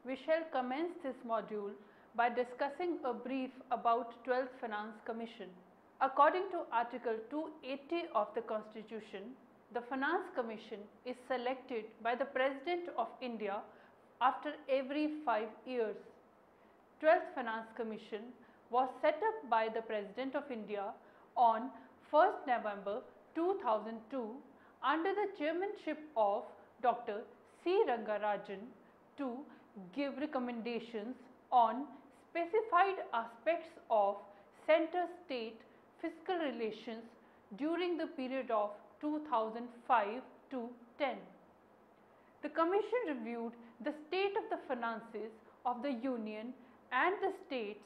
we shall commence this module by discussing a brief about 12th Finance Commission. According to Article 280 of the Constitution, the Finance Commission is selected by the President of India after every 5 years. 12th Finance Commission was set up by the President of India on 1st November 2002 under the chairmanship of Dr. C. Rangarajan to give recommendations on specified aspects of center-state fiscal relations during the period of 2005 to 10. The Commission reviewed the state of the finances of the Union and the states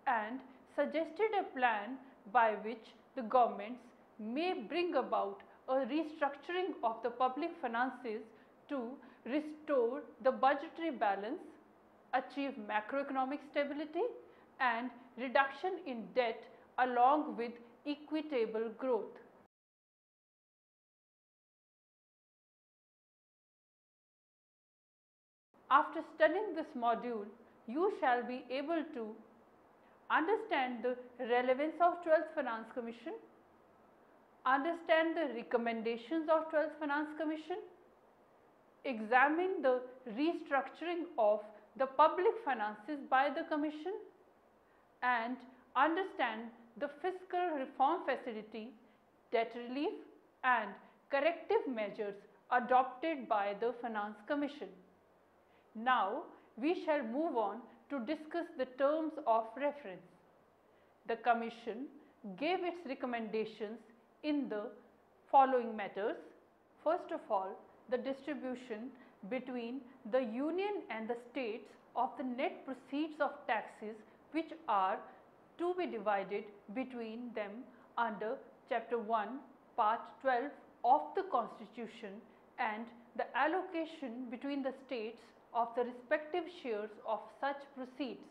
and suggested a plan by which the governments may bring about a restructuring of the public finances to restore the budgetary balance, achieve macroeconomic stability and reduction in debt along with equitable growth. After studying this module, you shall be able to understand the relevance of 12th Finance Commission, understand the recommendations of 12th Finance Commission, examine the restructuring of the public finances by the Commission, and understand the fiscal reform facility, debt relief and corrective measures adopted by the Finance Commission. Now, we shall move on to discuss the terms of reference. The Commission gave its recommendations in the following matters. First of all, the distribution between the Union and the states of the net proceeds of taxes which are to be divided between them under Chapter 1, Part 12 of the Constitution, and the allocation between the states of the respective shares of such proceeds.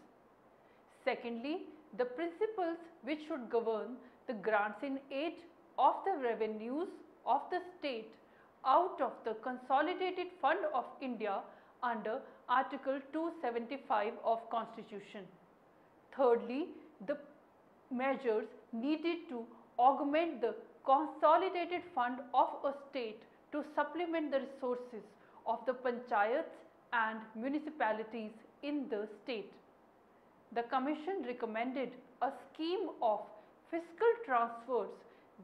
Secondly, the principles which should govern the grants in aid of the revenues of the state out of the Consolidated Fund of India under Article 275 of Constitution. Thirdly, the measures needed to augment the Consolidated Fund of a state to supplement the resources of the panchayats and municipalities in the state. The Commission recommended a scheme of fiscal transfers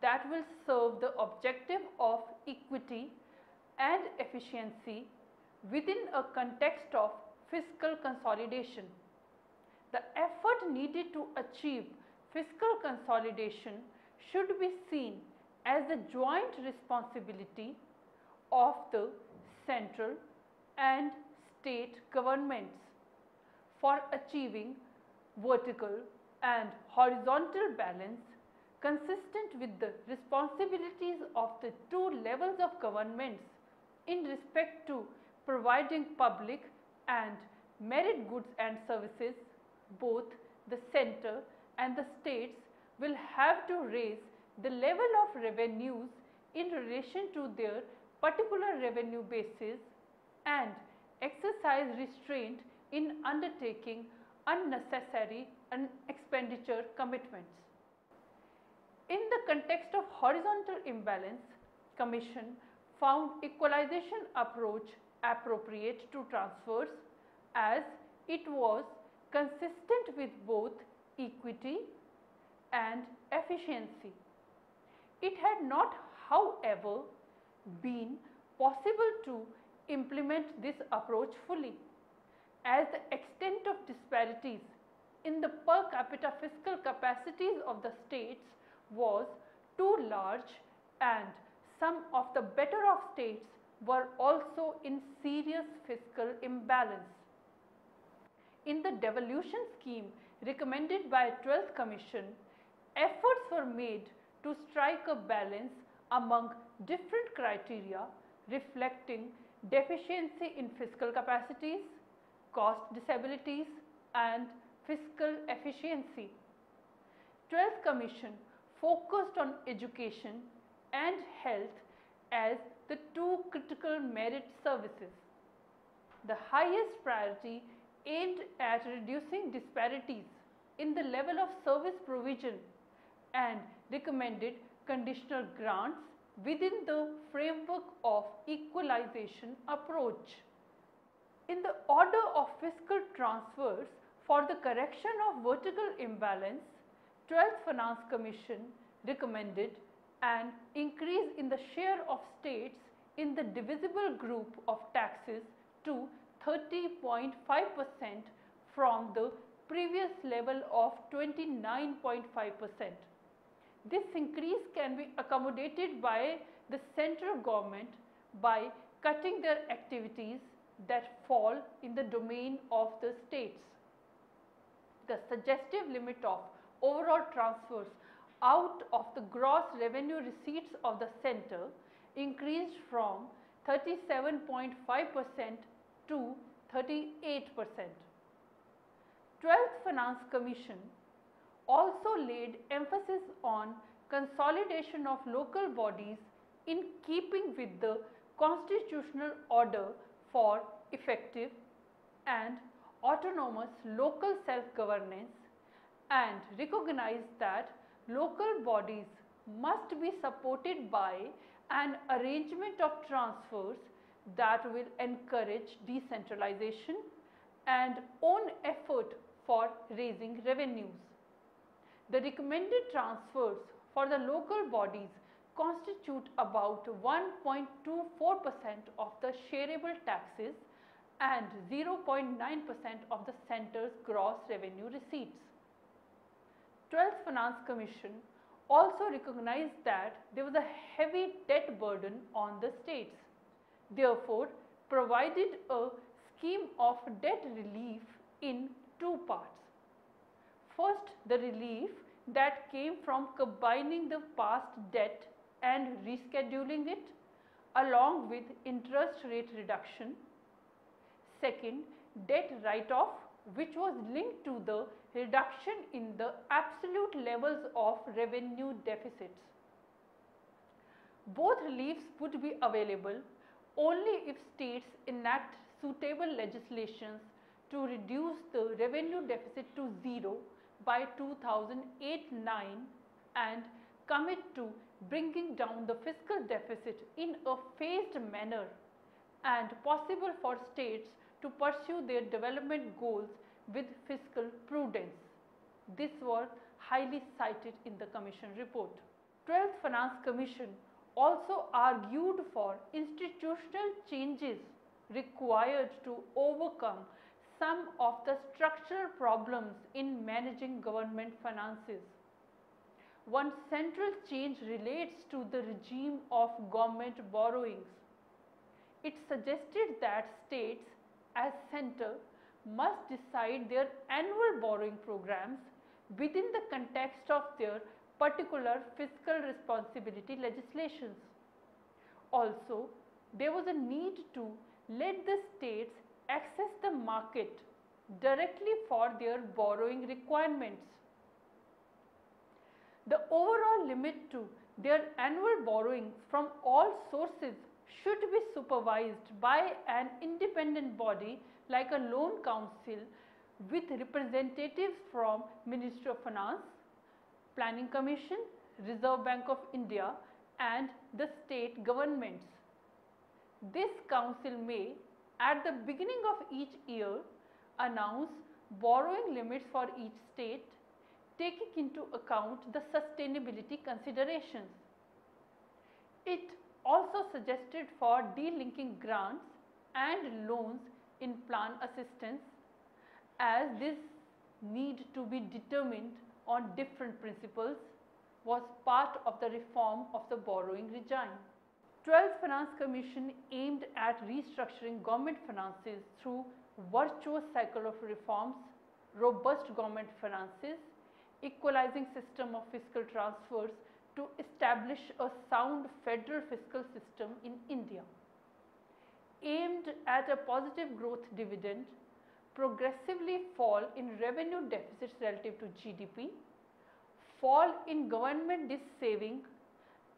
that will serve the objective of equity and efficiency within a context of fiscal consolidation. The effort needed to achieve fiscal consolidation should be seen as the joint responsibility of the central and state governments for achieving vertical and horizontal balance consistent with the responsibilities of the two levels of governments in respect to providing public and merit goods and services. Both the center and the states will have to raise the level of revenues in relation to their particular revenue bases and exercise restraint in undertaking unnecessary expenditure commitments. In the context of horizontal imbalance, Commission found equalization approach appropriate to transfers as it was consistent with both equity and efficiency. It had not, however, been possible to implement this approach fully, as the extent of disparities in the per capita fiscal capacities of the states was too large and some of the better off states were also in serious fiscal imbalance. In the devolution scheme recommended by 12th Commission, efforts were made to strike a balance among different criteria reflecting deficiency in fiscal capacities, cost disabilities and fiscal efficiency. 12th Commission focused on education and health as the two critical merit services. The highest priority aimed at reducing disparities in the level of service provision and recommended conditional grants within the framework of equalization approach. In the order of fiscal transfers for the correction of vertical imbalance, 12th Finance Commission recommended an increase in the share of states in the divisible group of taxes to 30.5% from the previous level of 29.5%. This increase can be accommodated by the central government by cutting their activities that fall in the domain of the states. The suggestive limit of overall transfers out of the gross revenue receipts of the centre increased from 37.5% to 38%. 12th Finance Commission also laid emphasis on consolidation of local bodies in keeping with the constitutional order for effective and autonomous local self-governance and recognized that local bodies must be supported by an arrangement of transfers that will encourage decentralization and own effort for raising revenues. The recommended transfers for the local bodies constitute about 1.24% of the shareable taxes and 0.9% of the centre's gross revenue receipts. 12th Finance Commission also recognized that there was a heavy debt burden on the states. Therefore, provided a scheme of debt relief in two parts. First, the relief that came from combining the past debt and rescheduling it along with interest rate reduction. Second, debt write-off, which was linked to the reduction in the absolute levels of revenue deficits. Both reliefs would be available only if states enact suitable legislations to reduce the revenue deficit to zero by 2008-09 and commit to bringing down the fiscal deficit in a phased manner and possible for states to pursue their development goals with fiscal prudence. This was highly cited in the Commission report. 12th Finance Commission also argued for institutional changes required to overcome some of the structural problems in managing government finances. One central change relates to the regime of government borrowings. It suggested that states as centre must decide their annual borrowing programs within the context of their particular fiscal responsibility legislations. Also, there was a need to let the states access the market directly for their borrowing requirements. The overall limit to their annual borrowings from all sources should be supervised by an independent body like a loan council with representatives from Ministry of Finance, Planning Commission, Reserve Bank of India and the state governments. This council may, at the beginning of each year, announce borrowing limits for each state, taking into account the sustainability considerations. It also suggested for delinking grants and loans in plan assistance, as this need to be determined on different principles was part of the reform of the borrowing regime. 12th Finance Commission aimed at restructuring government finances through virtuous cycle of reforms, robust government finances, equalizing system of fiscal transfers to establish a sound federal fiscal system in India. Aimed at a positive growth dividend, progressively fall in revenue deficits relative to GDP, fall in government dis-saving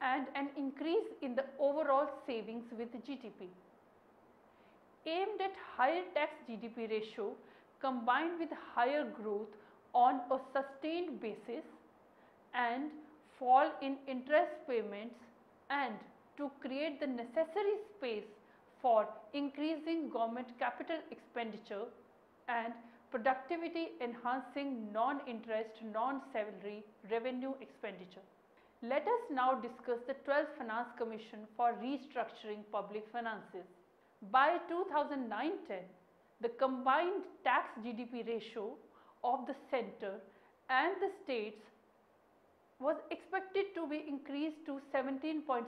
and an increase in the overall savings with GDP. Aimed at higher tax GDP ratio combined with higher growth on a sustained basis and fall in interest payments, and to create the necessary space for increasing government capital expenditure and productivity enhancing non-interest, non-salary revenue expenditure. Let us now discuss the 12th Finance Commission for restructuring public finances. By 2009-10, the combined tax GDP ratio of the center and the states was expected to be increased to 17.6%,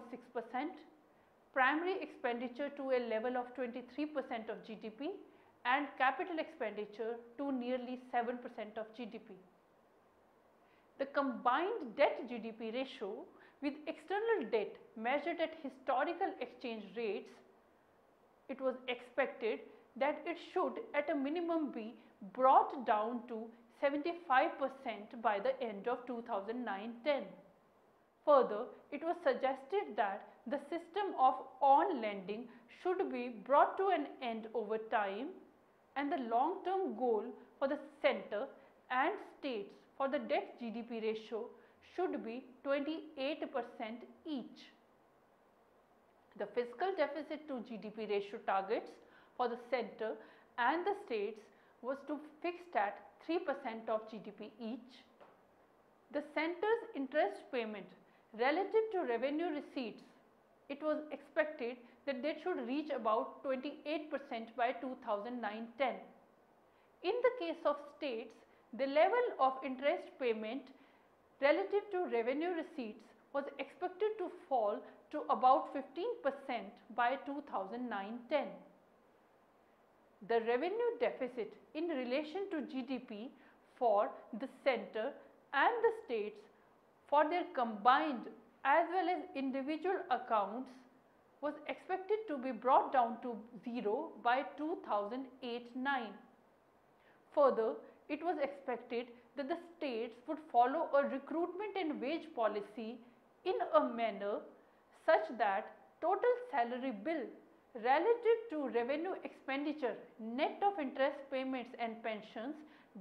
primary expenditure to a level of 23% of GDP and capital expenditure to nearly 7% of GDP. The combined debt GDP ratio with external debt measured at historical exchange rates, it was expected that it should at a minimum be brought down to 75% by the end of 2009-10. Further, it was suggested that the system of on-lending should be brought to an end over time, and the long-term goal for the center and states for the debt GDP ratio should be 28% each. The fiscal deficit to GDP ratio targets for the center and the states was to be fixed at 3% of GDP each. The center's interest payment relative to revenue receipts, it was expected that they should reach about 28% by 2009-10. In the case of states, the level of interest payment relative to revenue receipts was expected to fall to about 15% by 2009-10. The revenue deficit in relation to GDP for the center and the states for their combined as well as individual accounts was expected to be brought down to 0 by 2008-9. Further, it was expected that the states would follow a recruitment and wage policy in a manner such that total salary bill relative to revenue expenditure net of interest payments and pensions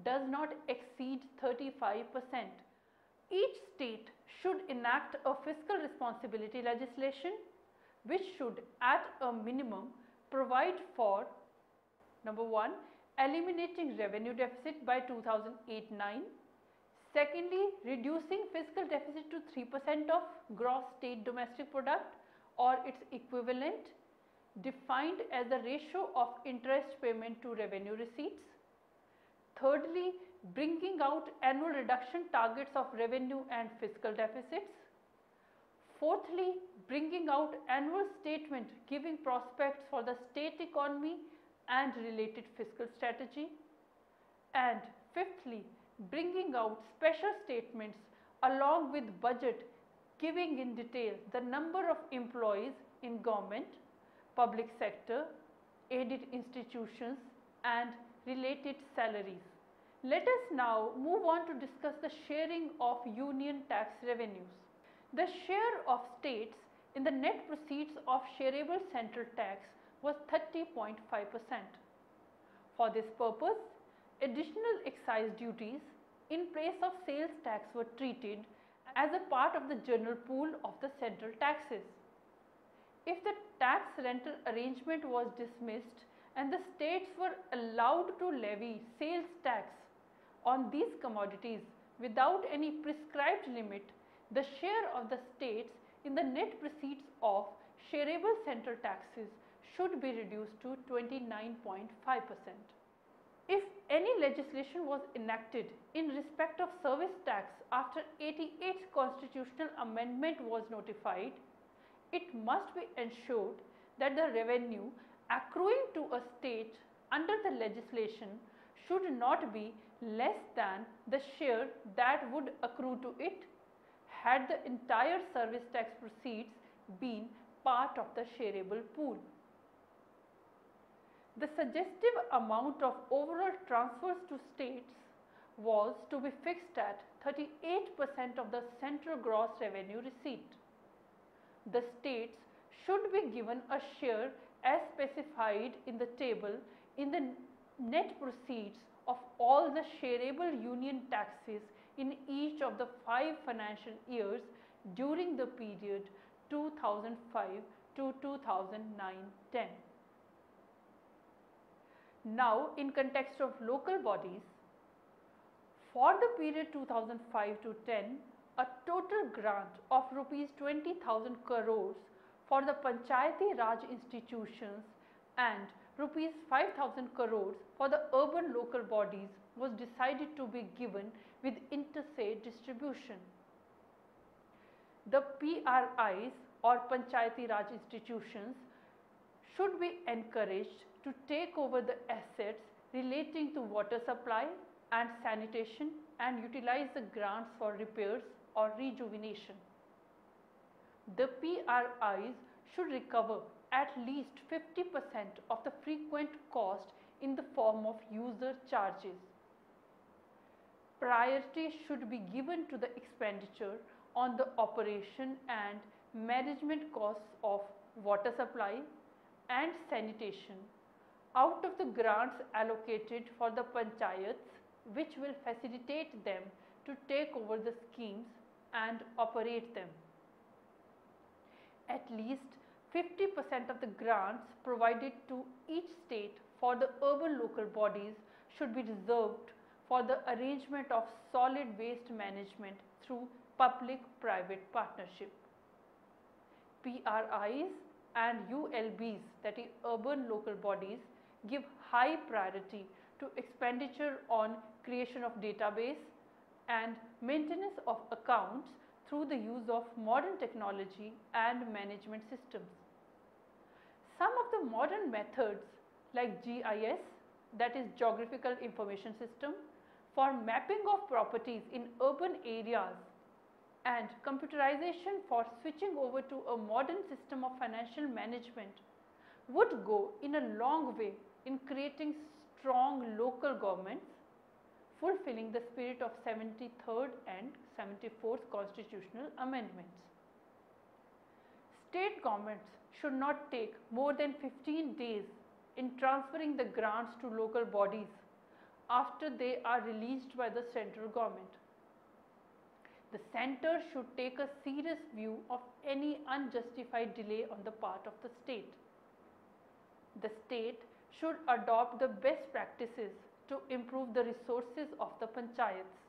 does not exceed 35%. Each state should enact a fiscal responsibility legislation which should at a minimum provide for number 1, eliminating revenue deficit by 2008-9, secondly, reducing fiscal deficit to 3% of gross state domestic product or its equivalent, defined as the ratio of interest payment to revenue receipts. Thirdly, bringing out annual reduction targets of revenue and fiscal deficits. Fourthly, bringing out annual statement giving prospects for the state economy and related fiscal strategy. And fifthly, bringing out special statements along with budget giving in detail the number of employees in government, public sector, aided institutions and related salaries. Let us now move on to discuss the sharing of union tax revenues. The share of states in the net proceeds of shareable central tax was 30.5%. For this purpose, additional excise duties in place of sales tax were treated as a part of the general pool of the central taxes. If the tax rental arrangement was dismissed and the states were allowed to levy sales tax on these commodities without any prescribed limit, the share of the states in the net proceeds of shareable central taxes should be reduced to 29.5%. If any legislation was enacted in respect of service tax after 88th constitutional amendment was notified, it must be ensured that the revenue accruing to a state under the legislation should not be less than the share that would accrue to it had the entire service tax proceeds been part of the shareable pool. The suggestive amount of overall transfers to states was to be fixed at 38% of the central gross revenue receipt. The states should be given a share as specified in the table in the net proceeds of all the shareable union taxes in each of the 5 financial years during the period 2005 to 2009-10. Now, in context of local bodies, for the period 2005 to 10, a total grant of rupees 20,000 crores for the Panchayati Raj institutions and rupees 5,000 crores for the urban local bodies was decided to be given with interstate distribution. The PRIs or Panchayati Raj institutions should be encouraged to take over the assets relating to water supply and sanitation and utilize the grants for repairs or rejuvenation. The PRIs should recover at least 50% of the frequent cost in the form of user charges. Priority should be given to the expenditure on the operation and management costs of water supply and sanitation out of the grants allocated for the panchayats, which will facilitate them to take over the schemes and operate them. At least 50% of the grants provided to each state for the urban local bodies should be reserved for the arrangement of solid waste management through public-private partnership. PRIs and ULBs, that is urban local bodies, give high priority to expenditure on creation of database and maintenance of accounts through the use of modern technology and management systems. Some of the modern methods like GIS, that is Geographical Information System, for mapping of properties in urban areas and computerization for switching over to a modern system of financial management would go in a long way in creating strong local governments, fulfilling the spirit of 73rd and 74th constitutional amendments. State governments should not take more than 15 days in transferring the grants to local bodies after they are released by the central government. The centre should take a serious view of any unjustified delay on the part of the state. The state should adopt the best practices to improve the resources of the panchayats.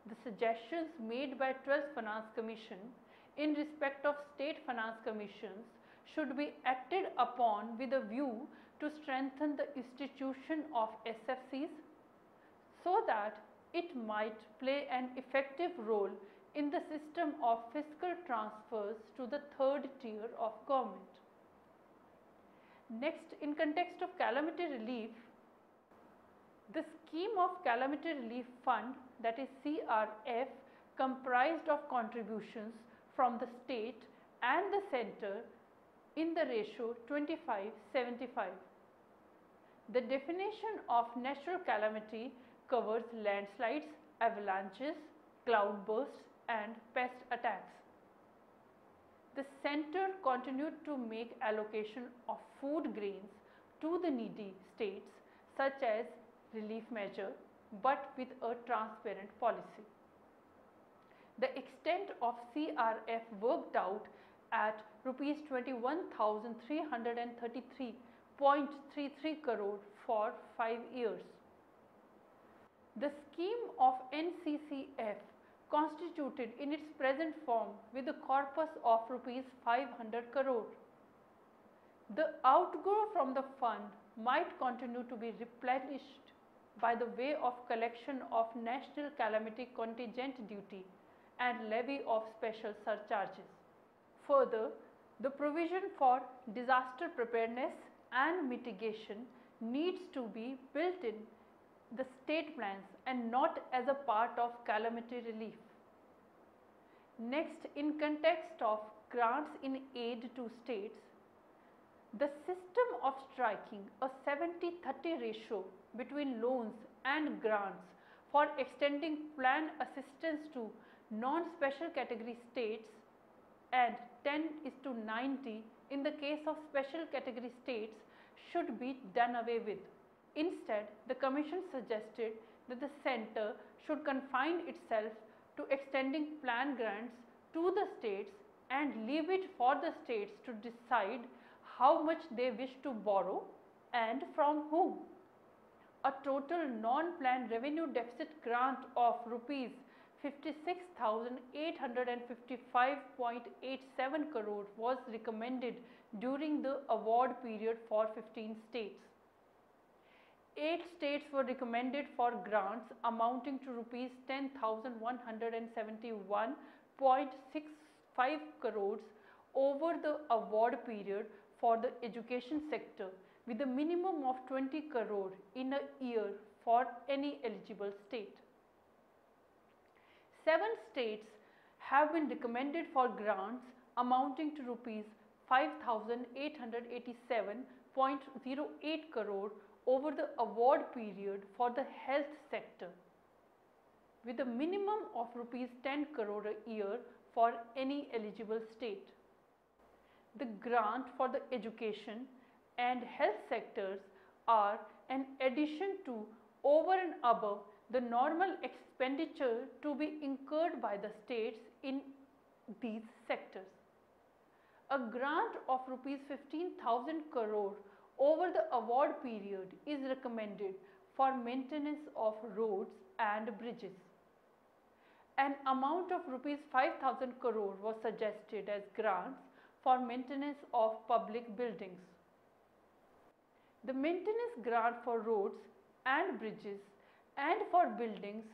The suggestions made by 12th Finance Commission in respect of state finance commissions should be acted upon with a view to strengthen the institution of SFCs so that it might play an effective role in the system of fiscal transfers to the third tier of government. Next, in context of calamity relief, the scheme of Calamity Relief Fund, that is CRF, comprised of contributions from the state and the centre in the ratio 25-75. The definition of natural calamity covers landslides, avalanches, cloudbursts and pest attacks. The centre continued to make allocation of food grains to the needy states such as relief measure, but with a transparent policy. The extent of CRF worked out at rupees 21,333.33 crore for 5 years. The scheme of NCCF constituted in its present form with a corpus of rupees 500 crore. The outgo from the fund might continue to be replenished by the way of collection of national calamity contingent duty and levy of special surcharges. Further, the provision for disaster preparedness and mitigation needs to be built in the state plans and not as a part of calamity relief. Next, in context of grants in aid to states, the system of striking a 70-30 ratio between loans and grants for extending plan assistance to non-special category states and 10:90 in the case of special category states should be done away with. Instead, the Commission suggested that the Centre should confine itself to extending plan grants to the states and leave it for the states to decide how much they wish to borrow and from whom. A total non-planned revenue deficit grant of rupees 56,855.87 crore was recommended during the award period for 15 states. 8 states were recommended for grants amounting to rupees 10,171.65 crores over the award period for the education sector, with a minimum of 20 crore in a year for any eligible state. 7 states have been recommended for grants amounting to rupees 5,887.08 crore over the award period for the health sector, with a minimum of rupees 10 crore a year for any eligible state. The grant for the education and health sectors are an addition to, over and above, the normal expenditure to be incurred by the states in these sectors. A grant of rupees 15,000 crore over the award period is recommended for maintenance of roads and bridges. An amount of rupees 5,000 crore was suggested as grants for maintenance of public buildings. The maintenance grant for roads and bridges and for buildings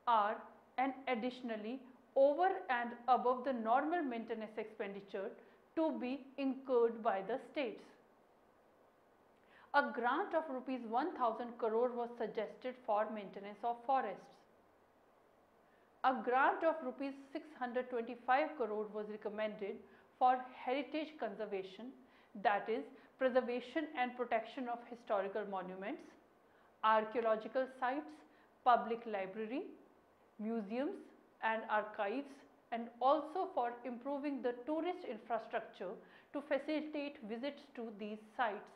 are an additionally over and above the normal maintenance expenditure to be incurred by the states. A grant of rupees 1,000 crore was suggested for maintenance of forests. A grant of rupees 625 crore was recommended for heritage conservation, that is, preservation and protection of historical monuments, archaeological sites, public library, museums and archives, and also for improving the tourist infrastructure to facilitate visits to these sites.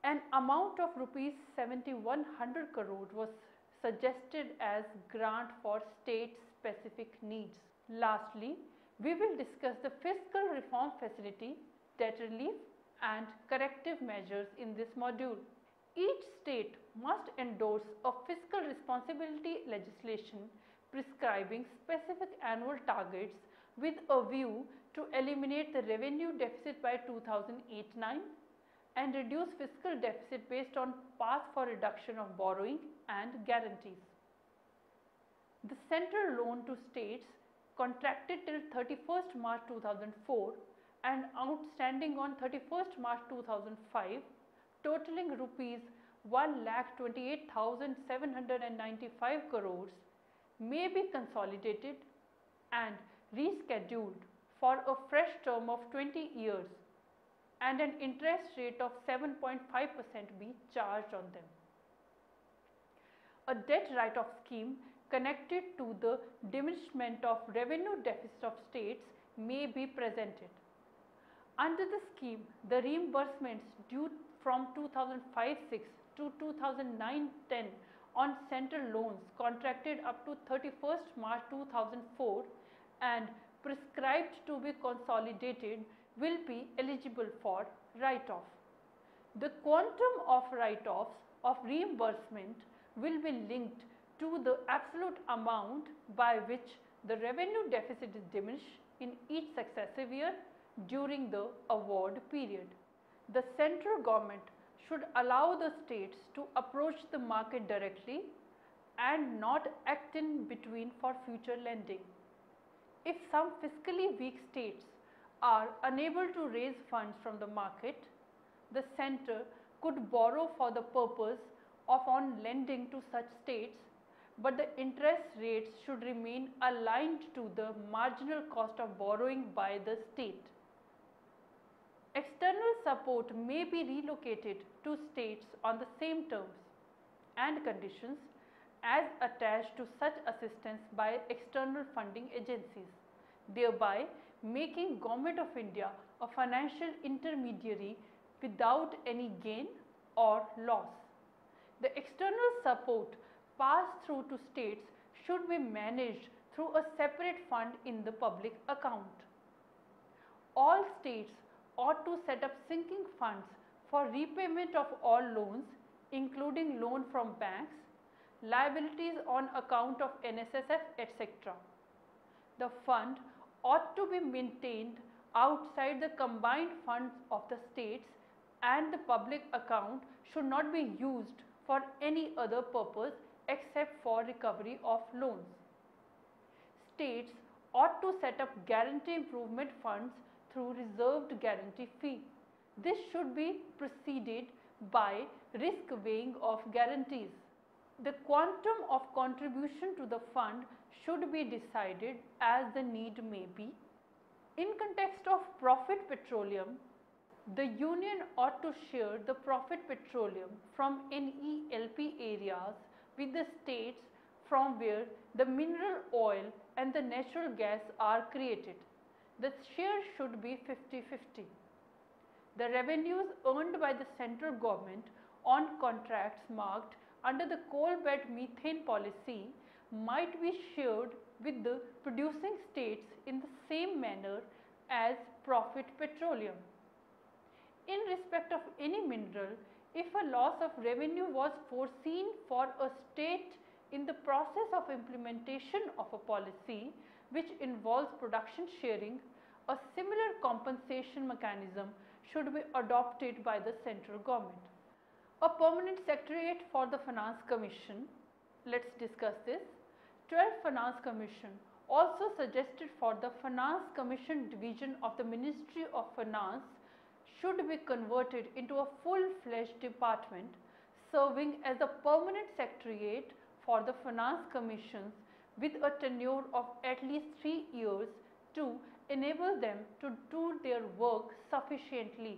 An amount of rupees 7,100 crore was suggested as grant for state specific needs. Lastly, we will discuss the fiscal reform facility, debt relief and corrective measures in this module. Each state must endorse a fiscal responsibility legislation prescribing specific annual targets with a view to eliminate the revenue deficit by 2008-9 and reduce fiscal deficit based on path for reduction of borrowing and guarantees. The central loan to states contracted till 31st March 2004 and outstanding on 31st March 2005 totaling rupees 1,28,795 crores may be consolidated and rescheduled for a fresh term of 20 years and an interest rate of 7.5% be charged on them. A debt write-off scheme connected to the diminishment of revenue deficit of states may be presented. Under the scheme, the reimbursements due from 2005-06 to 2009-10 on central loans contracted up to 31st March 2004 and prescribed to be consolidated will be eligible for write-off. The quantum of write-offs of reimbursement will be linked to the absolute amount by which the revenue deficit is diminished in each successive year during the award period. The central government should allow the states to approach the market directly and not act in between for future lending. If some fiscally weak states are unable to raise funds from the market, the centre could borrow for the purpose of on lending to such states, but the interest rates should remain aligned to the marginal cost of borrowing by the state. External support may be relocated to states on the same terms and conditions as attached to such assistance by external funding agencies, thereby making Government of India a financial intermediary without any gain or loss. The external support passed through to states should be managed through a separate fund in the public account. All states ought to set up sinking funds for repayment of all loans, including loan from banks, liabilities on account of NSSF, etc. The fund ought to be maintained outside the combined funds of the states, and the public account should not be used for any other purpose except for recovery of loans. States ought to set up guarantee improvement funds through reserved guarantee fee. This should be preceded by risk weighing of guarantees. The quantum of contribution to the fund should be decided as the need may be. In context of profit petroleum, the Union ought to share the profit petroleum from NELP areas with the states from where the mineral oil and the natural gas are created. The share should be 50-50. The revenues earned by the central government on contracts marked under the coal bed methane policy might be shared with the producing states in the same manner as profit petroleum. In respect of any mineral, if a loss of revenue was foreseen for a state in the process of implementation of a policy which involves production sharing, a similar compensation mechanism should be adopted by the central government. A permanent secretariat for the Finance Commission. Let us discuss this. 12th Finance Commission also suggested for the Finance Commission division of the Ministry of Finance should be converted into a full-fledged department serving as a permanent secretariat for the Finance Commissions with a tenure of at least 3 years to enable them to do their work sufficiently.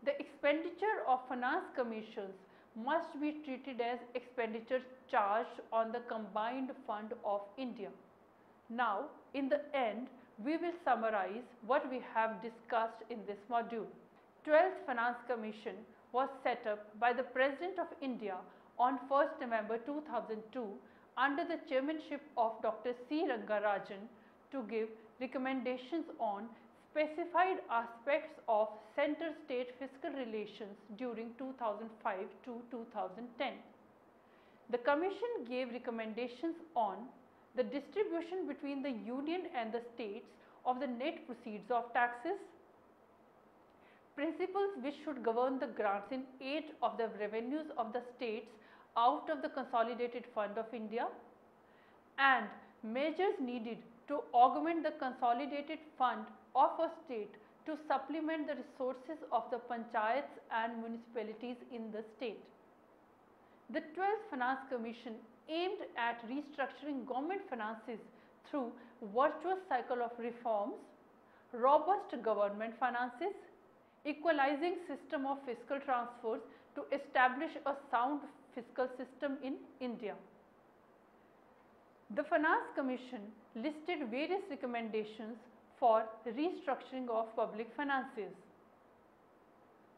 The expenditure of Finance Commissions must be treated as expenditure charged on the combined fund of India. Now, in the end, we will summarize what we have discussed in this module. 12th Finance Commission was set up by the President of India on 1st November 2002 under the chairmanship of Dr. C. Rangarajan to give recommendations on specified aspects of center-state fiscal relations during 2005 to 2010. The Commission gave recommendations on the distribution between the Union and the states of the net proceeds of taxes, principles which should govern the grants in aid of the revenues of the states out of the Consolidated Fund of India, and measures needed to augment the consolidated fund of a state to supplement the resources of the panchayats and municipalities in the state. The 12th Finance Commission aimed at restructuring government finances through virtuous cycle of reforms, robust government finances, equalizing system of fiscal transfers to establish a sound fiscal system in India. The Finance Commission listed various recommendations for restructuring of public finances.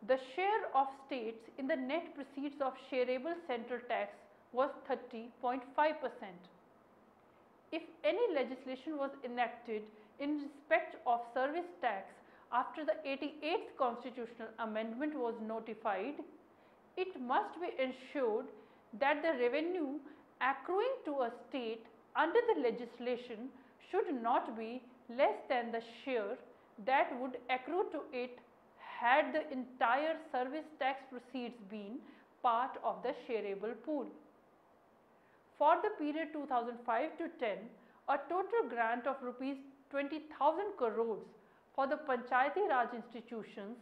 The share of states in the net proceeds of shareable central tax was 30.5%. If any legislation was enacted in respect of service tax after the 88th constitutional amendment was notified, it must be ensured that the revenue accruing to a state under the legislation should not be less than the share that would accrue to it had the entire service tax proceeds been part of the shareable pool. For the period 2005 to 10, a total grant of rupees 20,000 crores for the Panchayati Raj institutions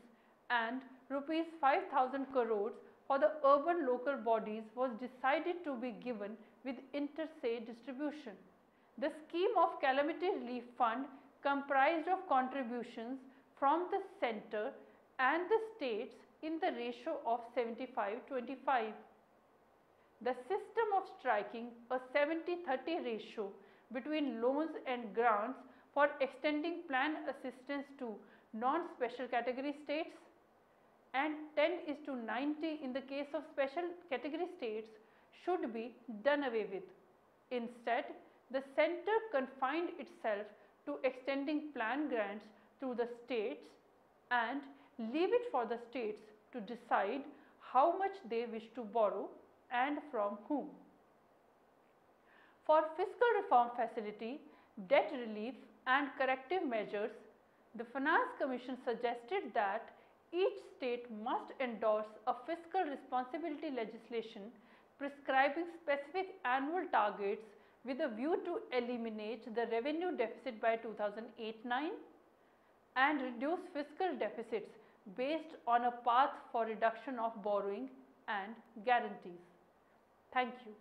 and rupees 5,000 crores for the urban local bodies was decided to be given with inter-se distribution. The scheme of Calamity Relief Fund comprised of contributions from the centre and the states in the ratio of 75-25. The system of striking a 70-30 ratio between loans and grants for extending planned assistance to non-special category states and 10:90 in the case of special category states should be done away with. Instead, the center confined itself to extending plan grants to the states and leave it for the states to decide how much they wish to borrow and from whom. For fiscal reform facility, debt relief and corrective measures, the Finance Commission suggested that each state must endorse a fiscal responsibility legislation prescribing specific annual targets with a view to eliminate the revenue deficit by 2008-9 and reduce fiscal deficits based on a path for reduction of borrowing and guarantees. Thank you.